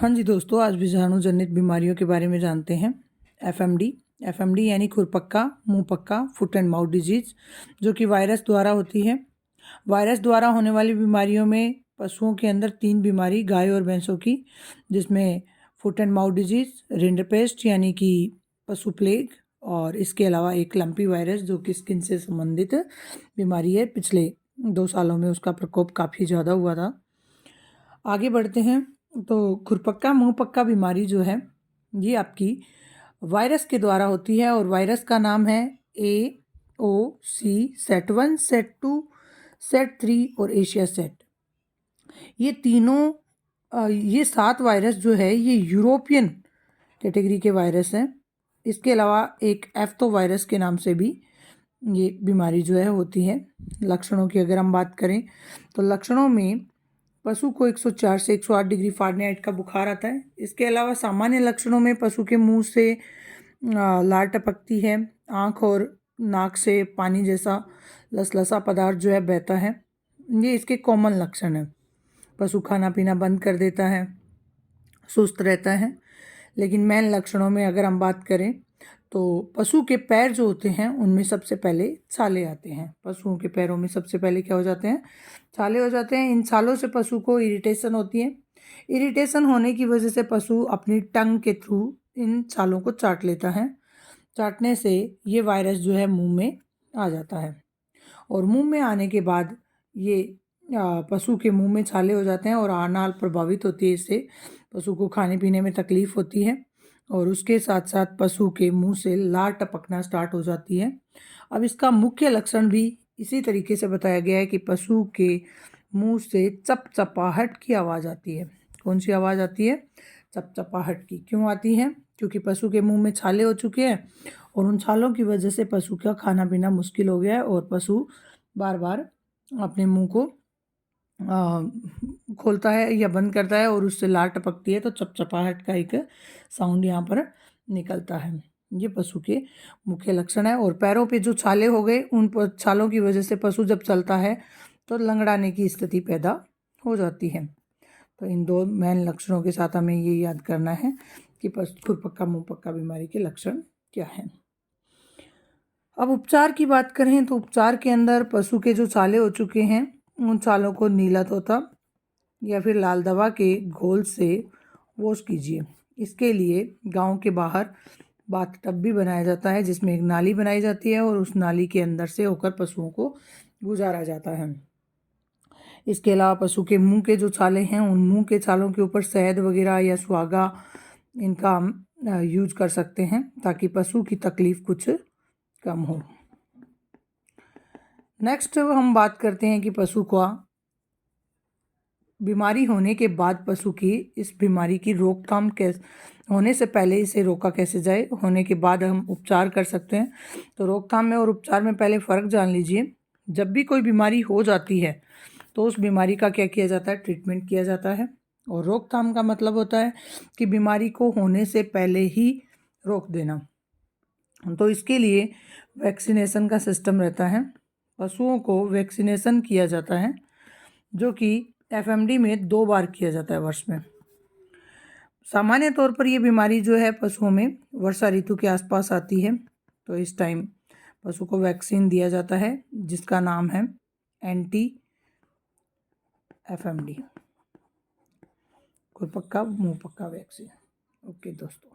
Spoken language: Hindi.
हाँ जी दोस्तों, आज विषाणु जनित बीमारियों के बारे में जानते हैं। एफएमडी यानी खुरपक्का, मुंह पक्का, फुट एंड माउथ डिजीज, जो कि वायरस द्वारा होती है। वायरस द्वारा होने वाली बीमारियों में पशुओं के अंदर 3 बीमारी गाय और भैंसों की, जिसमें foot and mouth disease, rinderpest यानी कि पशु प्लेग, और इसके अलावा एक लंपी वायरस जो कि स्किन से संबंधित बीमारी है। पिछले 2 सालों में उसका प्रकोप काफ़ी ज़्यादा हुआ था। आगे बढ़ते हैं। तो खुरपक्का मुंह पक्का बीमारी जो है, ये आपकी वायरस के द्वारा होती है और वायरस का नाम है AOC सेट 1 सेट 2 सेट 3 और एशिया सेट। ये तीनों ये 7 वायरस जो है ये यूरोपियन कैटेगरी के वायरस हैं। इसके अलावा एक एफ्थो वायरस के नाम से भी ये बीमारी जो है होती है। लक्षणों की अगर हम बात करें तो लक्षणों में पशु को 104 से 108 डिग्री फ़ारेनहाइट का बुखार आता है। इसके अलावा सामान्य लक्षणों में पशु के मुंह से लार टपकती है, आँख और नाक से पानी जैसा लसलसा पदार्थ जो है बहता है। ये इसके कॉमन लक्षण हैं। पशु खाना पीना बंद कर देता है, सुस्त रहता है। लेकिन मेन लक्षणों में अगर हम बात करें तो पशु के पैर जो होते हैं उनमें सबसे पहले छाले आते हैं। पशुओं के पैरों में सबसे पहले क्या हो जाते हैं? छाले हो जाते हैं। इन छालों से पशु को इरिटेशन होती है। इरिटेशन होने की वजह से पशु अपनी टंग के थ्रू इन छालों को चाट लेता है। चाटने से ये वायरस जो है मुंह में आ जाता है और मुंह में आने के बाद ये पशु के मुंह में छाले हो जाते हैं और आनाल प्रभावित होती है। इससे पशु को खाने पीने में तकलीफ होती है और उसके साथ साथ पशु के मुंह से लार टपकना स्टार्ट हो जाती है। अब इसका मुख्य लक्षण भी इसी तरीके से बताया गया है कि पशु के मुंह से चपचपाहट की आवाज़ आती है। कौन सी आवाज़ आती है? चपचपाहट की। क्यों आती है? क्योंकि पशु के मुंह में छाले हो चुके हैं और उन छालों की वजह से पशु का खाना पीना मुश्किल हो गया है और पशु बार बार अपने मुंह को खोलता है या बंद करता है और उससे लार टपकती है, तो चपचपाहट का एक साउंड यहाँ पर निकलता है। ये पशु के मुख्य लक्षण है। और पैरों पे जो छाले हो गए, उन छालों की वजह से पशु जब चलता है तो लंगड़ाने की स्थिति पैदा हो जाती है। तो इन 2 मेन लक्षणों के साथ हमें ये याद करना है कि खुरपक्का मुंह पक्का बीमारी के लक्षण क्या हैं। अब उपचार की बात करें तो उपचार के अंदर पशु के जो छाले हो चुके हैं उन छालों को नीला तोता या फिर लाल दवा के घोल से वॉश कीजिए। इसके लिए गांव के बाहर बाथ टब भी बनाया जाता है जिसमें एक नाली बनाई जाती है और उस नाली के अंदर से होकर पशुओं को गुजारा जाता है। इसके अलावा पशु के मुंह के जो छाले हैं उन मुंह के छालों के ऊपर शहद वगैरह या सुहागा इनका हम यूज कर सकते हैं ताकि पशु की तकलीफ कुछ कम हो। नेक्स्ट हम बात करते हैं कि पशु का बीमारी होने के बाद पशु की इस बीमारी की रोकथाम कैसे, होने से पहले इसे रोका कैसे जाए, होने के बाद हम उपचार कर सकते हैं। तो रोकथाम में और उपचार में पहले फ़र्क जान लीजिए। जब भी कोई बीमारी हो जाती है तो उस बीमारी का क्या किया जाता है? ट्रीटमेंट किया जाता है। और रोकथाम का मतलब होता है कि बीमारी को होने से पहले ही रोक देना। तो इसके लिए वैक्सीनेशन का सिस्टम रहता है। पशुओं को वैक्सीनेशन किया जाता है जो कि एफएमडी में 2 बार किया जाता है वर्ष में। सामान्य तौर पर ये बीमारी जो है पशुओं में वर्षा ऋतु के आसपास आती है। तो इस टाइम पशु को वैक्सीन दिया जाता है जिसका नाम है एंटी एफएमडी, खुरपक्का मुंह पक्का वैक्सीन। ओके दोस्तों।